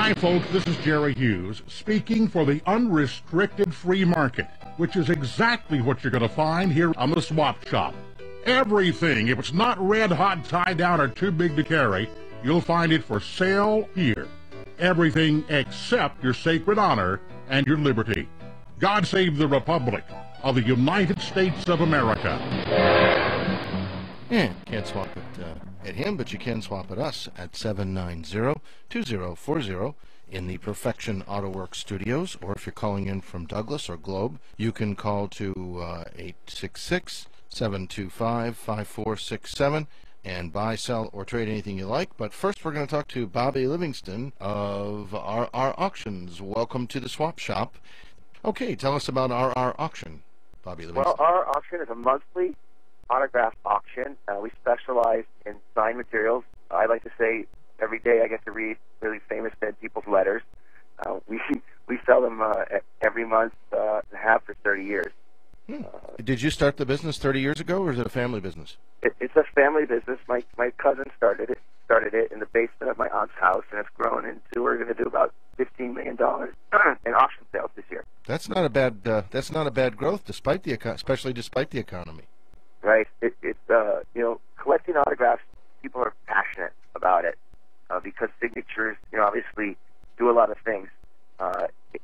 Hi folks, this is Jerry Hughes, speaking for the unrestricted free market, which is exactly what you're going to find here on the Swap Shop. Everything, if it's not red hot, tied down, or too big to carry, you'll find it for sale here. Everything except your sacred honor and your liberty. God save the Republic of the United States of America. Yeah, can't swap it at him, but you can swap at us at 790-2040 in the Perfection Auto Works studios, or if you're calling in from Douglas or Globe, you can call to 866-725-5467 and buy, sell, or trade anything you like. But first we're going to talk to Bobby Livingston of RR Auctions. Welcome to the Swap Shop. Okay, tell us about RR Auction, Bobby Livingston. Well, RR Auction is a monthly autograph auction. We specialize in signed materials. I like to say every day I get to read really famous dead people's letters. We sell them every month and have for 30 years. Did you start the business 30 years ago, or is it a family business? It's a family business. My cousin started it in the basement of my aunt's house, and it's grown into, we're going to do about $15 million in auction sales this year. That's not a bad growth, especially despite the economy. Right. Collecting autographs, people are passionate about it because signatures, obviously do a lot of things.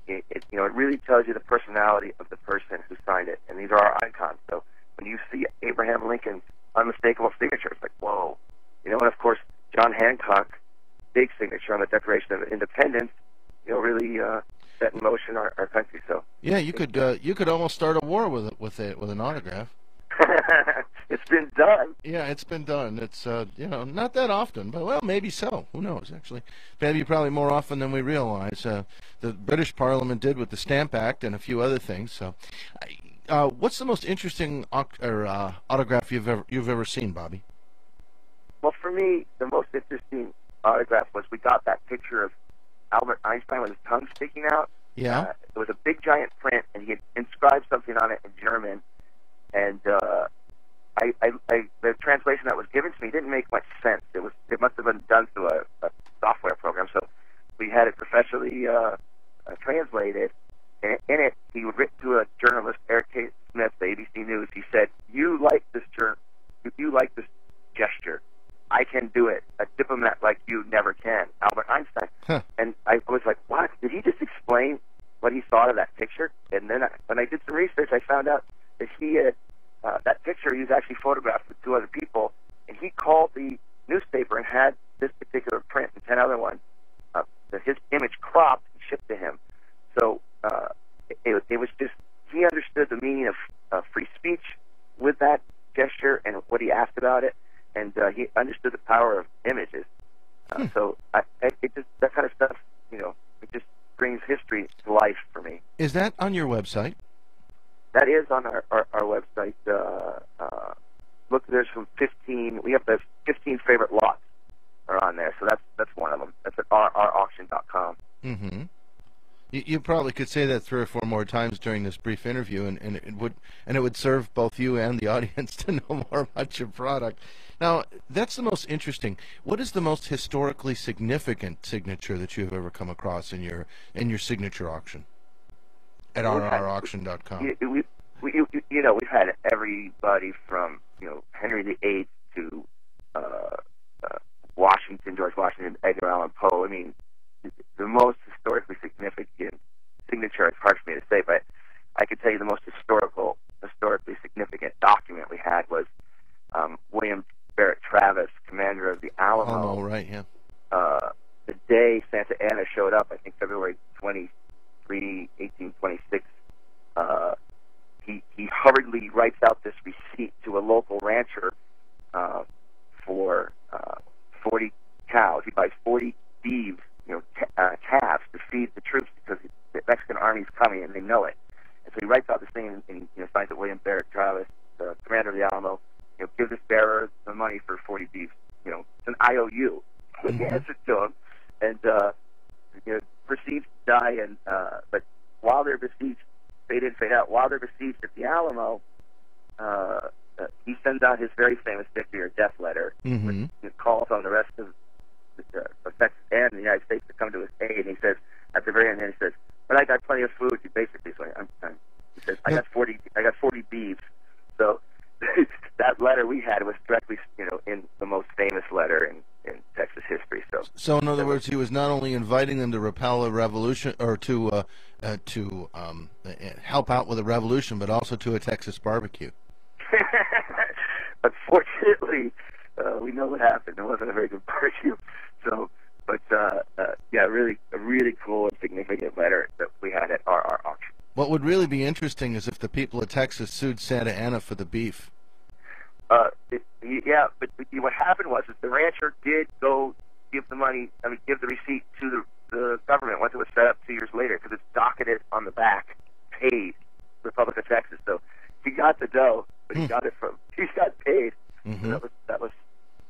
It really tells you the personality of the person who signed it, and these are our icons. So when you see Abraham Lincoln's unmistakable signature, it's like, whoa. And of course, John Hancock, big signature on the Declaration of Independence, really set in motion our country. So yeah, you could almost start a war with an autograph. It's been done. Yeah, it's been done. It's not that often, but well, maybe so. Who knows? Actually, maybe probably more often than we realize. The British Parliament did with the Stamp Act and a few other things. So, what's the most interesting autograph you've ever seen, Bobby? Well, for me, the most interesting autograph was we got that picture of Albert Einstein with his tongue sticking out. Yeah. It was a big giant print, and he had inscribed something on it in German. And the translation that was given to me didn't make much sense. It must have been done through a software program. So we had it professionally translated. And in it, he would write to a journalist, Eric K. Smith, the ABC News. He said, "You like this gesture. I can do it. A diplomat like you never can." Albert Einstein. Huh. And I was like, "What? Did he just explain what he thought of that picture?" And then when I did some research, I found out that he had that picture. He was actually photographed with 2 other people, and he called the newspaper and had this particular print and 10 other ones, his image cropped and shipped to him. So it was just, he understood the meaning of free speech with that gesture and what he asked about it, and he understood the power of images. So that kind of stuff, it just brings history to life for me. Is that on your website? That is on our website. Look, there's some 15. We have the 15 favorite lots are on there, so that's one of them. That's at rrauction.com. Mm-hmm. You probably could say that 3 or 4 more times during this brief interview, and it would serve both you and the audience to know more about your product. Now, that's the most interesting. What is the most historically significant signature that you have ever come across in your signature auction? At rrauction.com. We've had everybody from Henry VIII to George Washington, Edgar Allan Poe. I mean, the most historically significant signature. It's hard for me to say, but I could tell you the most historically significant document we had was William Barrett Travis, commander of the Alamo. Alamo, right? Yeah. The day Santa Anna showed up, I think February 23, 1826, he hurriedly writes out this receipt to a local rancher for 40 cows. He buys 40 beeves, calves to feed the troops because the Mexican army's coming and they know it. And so he writes out this thing and signs it William Barrett Travis, the commander of the Alamo. Give this bearer the money for 40 beeves. It's an IOU. He hands it to him, and proceeds to die. And but while they're besieged, fade in, fade out. While they're besieged at the Alamo, he sends out his very famous victory or death letter, which calls on the rest of of Texas and the United States to come to his aid. And he says at the very end, he says, "But I got plenty of food." He basically says, he says, "I got 40 beeves." So that letter we had was directly, in the most famous letter in Texas history. So in other words, he was not only inviting them to repel a revolution or to help out with a revolution, but also to a Texas barbecue. Unfortunately, we know what happened. It wasn't a very good barbecue. So, but yeah, really a really cool and significant letter that we had at our auction. What would really be interesting is if the people of Texas sued Santa Ana for the beef. Yeah, but what happened was that the rancher did go give the receipt to the government once it was set up 2 years later, because it's docketed on the back, paid Republic of Texas. So he got the dough, but he got paid. Mm-hmm. So that was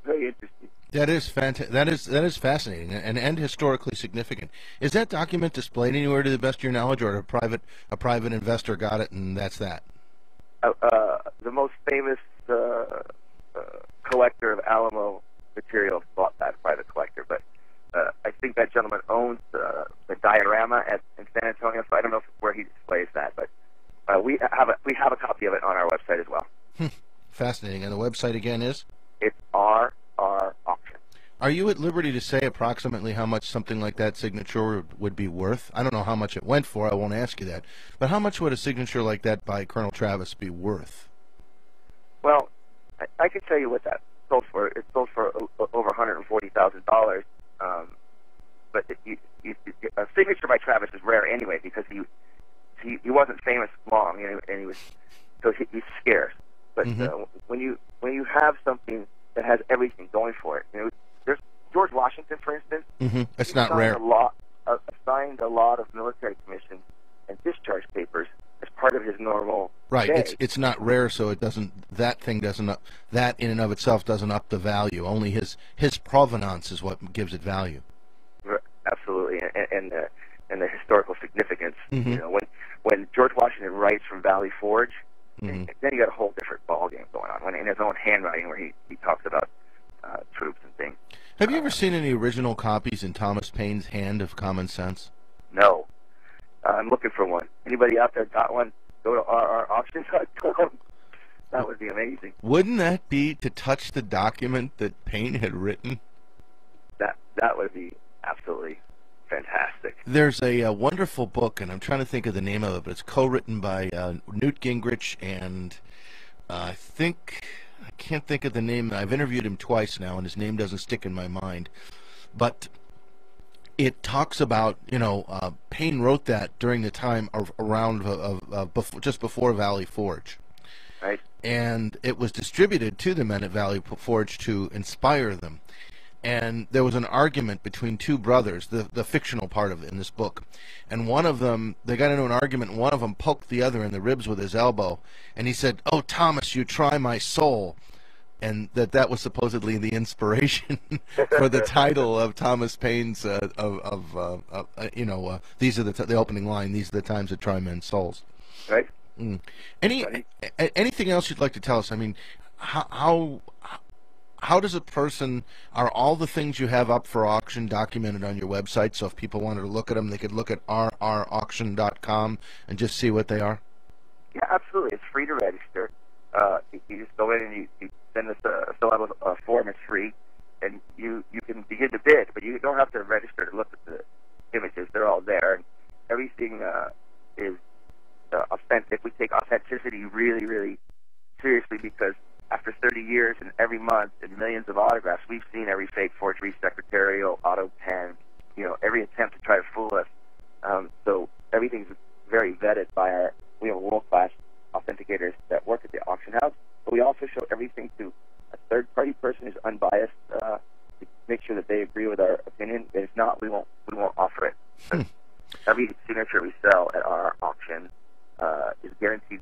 very interesting. That is fantastic. That is fascinating and historically significant. Is that document displayed anywhere to the best of your knowledge, or a private investor got it and that's that? The most famous collector of Alamo material bought that, private collector, but I think that gentleman owns the diorama in San Antonio, so I don't know where he displays that, but we have a copy of it on our website as well. Fascinating. And the website again is? It's our auction. Are you at liberty to say approximately how much something like that signature would be worth? I don't know how much it went for, I won't ask you that, but how much would a signature like that by Colonel Travis be worth? Well, I can tell you what that sold for. It sold for over $140,000. But a signature by Travis is rare anyway, because he wasn't famous long, and he was he's scarce. But when you have something that has everything going for it, there's George Washington, for instance. It's not rare. Signed a lot of military commissions and discharge papers as part of his normal right day. It's not rare, so it doesn't, that in and of itself doesn't up the value. Only his provenance is what gives it value. Absolutely. And the historical significance. When George Washington writes from Valley Forge, then you got a whole different ballgame going on, in his own handwriting, where he talks about troops and things. Have you ever seen any original copies in Thomas Paine's hand of Common Sense? No. I'm looking for one. Anybody out there got one? Go to rrauction.com. That would be amazing. Wouldn't that be to touch the document that Paine had written? That would be absolutely fantastic. There's a wonderful book, and I'm trying to think of the name of it, but it's co-written by Newt Gingrich, and I can't think of the name. I've interviewed him twice now, and his name doesn't stick in my mind. But it talks about, Paine wrote that during the time just before Valley Forge. Right. And it was distributed to the men at Valley Forge to inspire them. And there was an argument between two brothers, the fictional part of it in this book. And one of them, they got into an argument, and one of them poked the other in the ribs with his elbow. And he said, "Oh, Thomas, you try my soul." And that was supposedly the inspiration for the title of Thomas Paine's, these are the opening line, "These are the times that try men's souls." Right. Anything else you'd like to tell us? I mean, how does a person, are all the things you have up for auction documented on your website, so if people wanted to look at them, they could look at rrauction.com and just see what they are? Yeah, absolutely. It's free to register. You just go in and you send us fill out a form. It's free, and you can begin to bid, but you don't have to register to look at the images. They're all there, and everything is authentic. We take authenticity really, really seriously, because after 30 years and every month and millions of autographs, we've seen every fake forgery, secretarial, auto pen, every attempt to try to fool us. So everything's very vetted by we have world-class authenticators that work at the auction house, but we also show everything to a third-party person who's unbiased to make sure that they agree with our opinion. If not, we won't offer it. Every signature we sell at our auction is guaranteed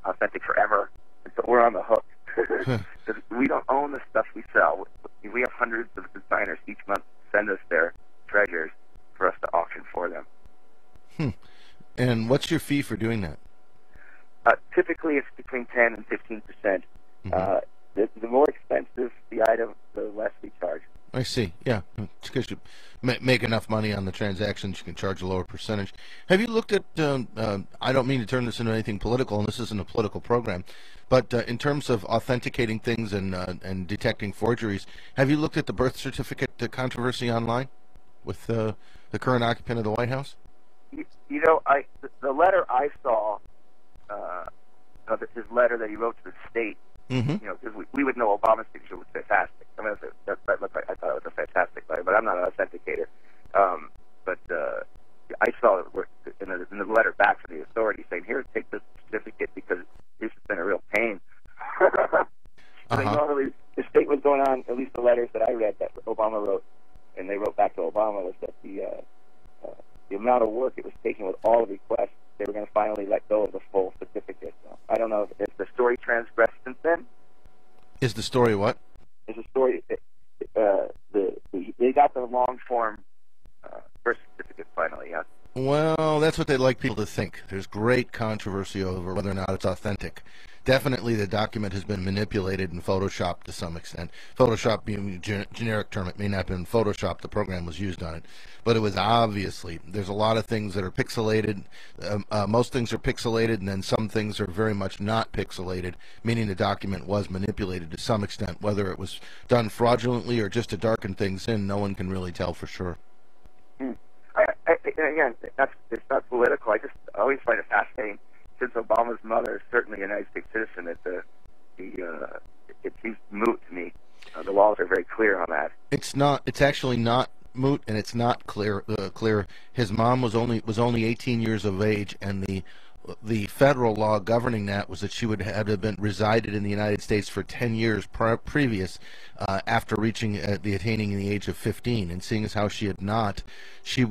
authentic forever, and so we're on the hook. Because we don't own the stuff we sell. We have hundreds of designers each month send us their treasures for us to auction for them. And what's your fee for doing that? Typically, it's between 10 and 15%. The more expensive the item, the less we charge. I see. Yeah, because you make enough money on the transactions, you can charge a lower percentage. Have you looked at, I don't mean to turn this into anything political, and this isn't a political program, but in terms of authenticating things and detecting forgeries, have you looked at the birth certificate controversy online with the current occupant of the White House? You know, the letter I saw, his letter that he wrote to the state, Mm-hmm. you know, because we would know Obama's signature was fantastic. I mean, that looked like, I thought it was a fantastic letter, but I'm not an authenticator. But I saw it in the letter back from the authorities saying, "Here, take this certificate because this has been a real pain." Normally, the state was going on. At least the letters that I read that Obama wrote, and they wrote back to Obama, was that the amount of work it was taking with all the requests, they were going to finally let go of the full certificate. So I don't know if the story transgressed since then. Is the story what? Is the story they got the long form birth certificate finally? Yeah. Well, that's what they like people to think. There's great controversy over whether or not it's authentic. Definitely the document has been manipulated and photoshopped to some extent. Photoshop being a generic term, it may not have been photoshopped, the program was used on it. But it was obviously, there's a lot of things that are pixelated. Most things are pixelated, and then some things are very much not pixelated, meaning the document was manipulated to some extent. Whether it was done fraudulently or just to darken things in, no one can really tell for sure. Again, it's not political. I just always find it fascinating. Since Obama's mother is certainly a United States citizen, it seems moot to me. The laws are very clear on that. It's not. It's actually not moot, and it's not clear. His mom was only 18 years of age, and the federal law governing that was that she would have to have been resided in the United States for 10 years previous after reaching the attaining the age of 15. And seeing as how she had not,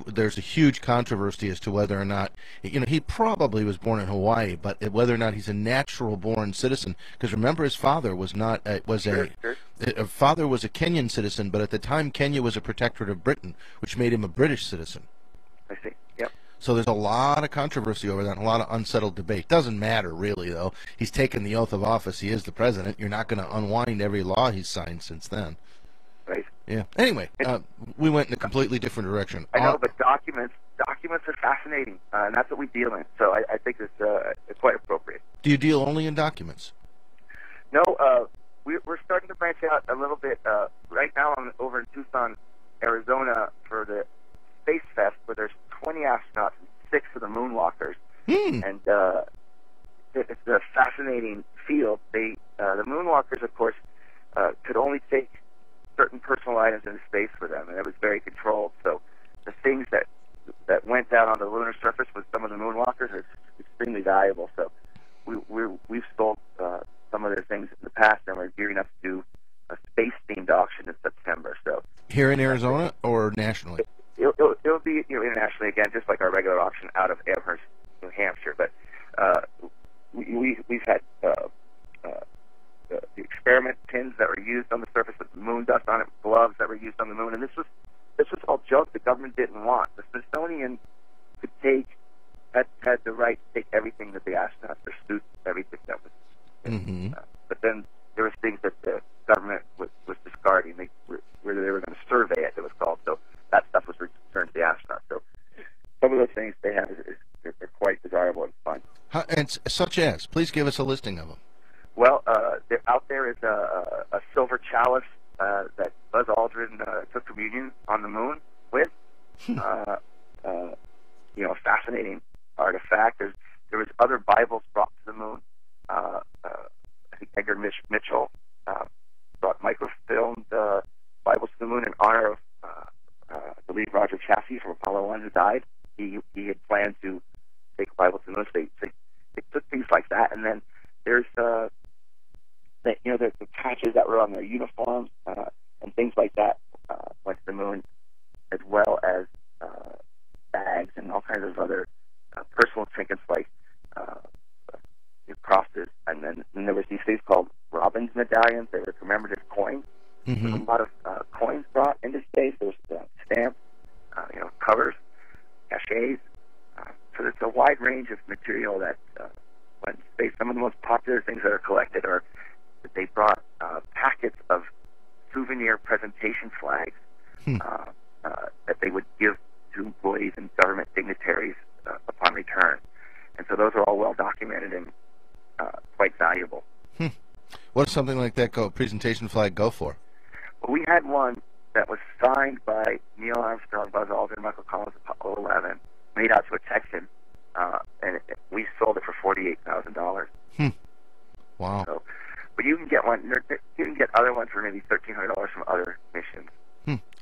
there's a huge controversy as to whether or not, he probably was born in Hawaii, but whether or not he's a natural born citizen. Because remember, his father was not father was a Kenyan citizen, but at the time Kenya was a protectorate of Britain, which made him a British citizen. I see. Yep. So there's a lot of controversy over that, and a lot of unsettled debate. Doesn't matter, really, though. He's taken the oath of office. He is the president. You're not going to unwind every law he's signed since then. Right. Yeah. Anyway, we went in a completely different direction. I know, but documents are fascinating, and that's what we deal in. So I think it's quite appropriate. Do you deal only in documents? No, we're starting to branch out a little bit. Right now I'm over in Tucson, Arizona for the Space Fest, where there's 20 astronauts and 6 of the moonwalkers. And it's a fascinating field. The moonwalkers, of course, could only take certain personal items into space for them, and it was very controlled. So the things that went down on the lunar surface with some of the moonwalkers are extremely valuable. So we've sold some of their things in the past, and we're gearing up to do a space-themed auction in September. So here in Arizona or nationally? It'll be internationally again, just like our regular auction out of Amherst, New Hampshire. But we've had the experiment pins that were used on the surface with moon dust on it, gloves that were used on the moon, and this was all junk the government didn't want. The Smithsonian had the right to take everything that the astronauts, their suits, everything that was. But then there was things that the government was discarding. They were going to survey it. It was called. So that stuff was returned to the astronauts. So some of those things they have are quite desirable and fun. And such as, please give us a listing of them. Well, out there is a silver chalice that Buzz Aldrin took communion on the moon with. A fascinating artifact. There was other Bibles brought to the moon. I think Edgar Mitchell brought microfilmed Bibles to the moon in honor of, I believe, Roger Chaffee from Apollo 1 who died. He had planned to take a Bible to the moon. So they took things like that, and then there's the patches that were on their uniforms and things like that went to the moon, as well as bags and all kinds of other personal trinkets like crosses. And then there was these things called Robbins medallions. They were commemorative coins. A lot of coins brought into space. There was stamps, covers, cachets. So there's a wide range of material that went to space. Some of the most popular things that are collected are they brought packets of souvenir presentation flags that they would give to employees and government dignitaries upon return. And so those are all well documented and quite valuable. What does something like that presentation flag go for? Well, we had one that was signed by Neil Armstrong, Buzz Aldrin, Michael Collins, Apollo 11, made out to a Texan, and we sold it for $48,000. Wow. So, but you can get one. You can get other ones for maybe $1,300 from other missions.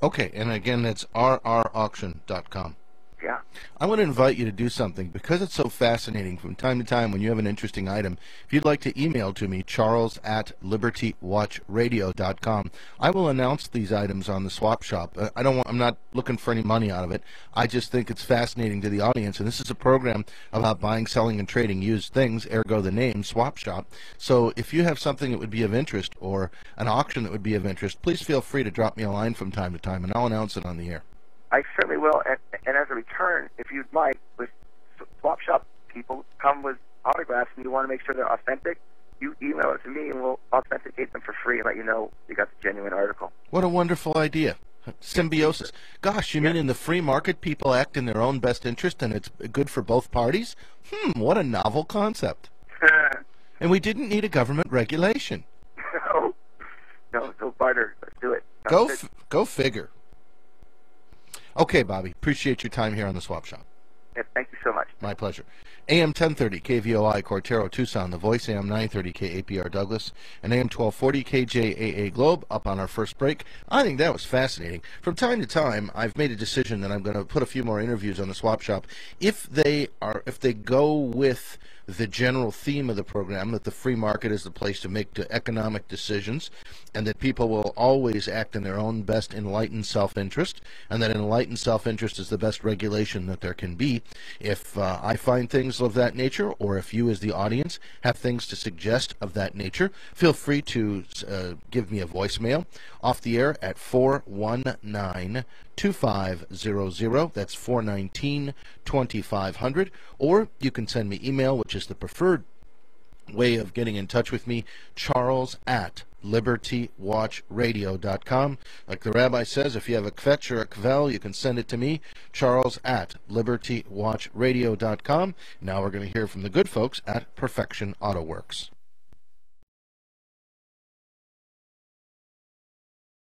Okay, and again, that's rrauction.com. Yeah. I want to invite you to do something because it's so fascinating. From time to time, when you have an interesting item, if you'd like to email to me, charles@libertywatchradio.com, I will announce these items on the swap shop. I'm not looking for any money out of it. I just think it's fascinating to the audience, and this is a program about buying, selling, and trading used things, ergo the name Swap Shop. So if you have something that would be of interest or an auction that would be of interest, please feel free to drop me a line from time to time, and I'll announce it on the air. I certainly will, and as a return, if you'd like, with swap shop people come with autographs and you want to make sure they're authentic, you email it to me and we'll authenticate them for free and let you know you got the genuine article. What a wonderful idea. Symbiosis. Gosh, you mean in the free market people act in their own best interest and it's good for both parties? What a novel concept. And we didn't need a government regulation. No, barter. Let's do it. Go figure. Okay, Bobby. Appreciate your time here on the Swap Shop. Yeah, thank you so much. My pleasure. AM 1030 KVOI Cortero Tucson, The Voice, AM 930 KAPR Douglas, and AM 1240 KJAA Globe. Up on our first break. I think that was fascinating. From time to time, I've made a decision that I'm going to put a few more interviews on the Swap Shop. If they go with the general theme of the program, that the free market is the place to make the economic decisions, and that people will always act in their own best enlightened self-interest, and that enlightened self-interest is the best regulation that there can be. If I find things of that nature, or if you as the audience have things to suggest of that nature, feel free to give me a voicemail off the air at 419-2500. That's 419-2500. Or you can send me email, which is the preferred way of getting in touch with me, charles@libertywatchradio.com. Like the rabbi says, if you have a kvetch or a kvel, you can send it to me, charles@libertywatchradio.com. Now we're going to hear from the good folks at Perfection Auto Works.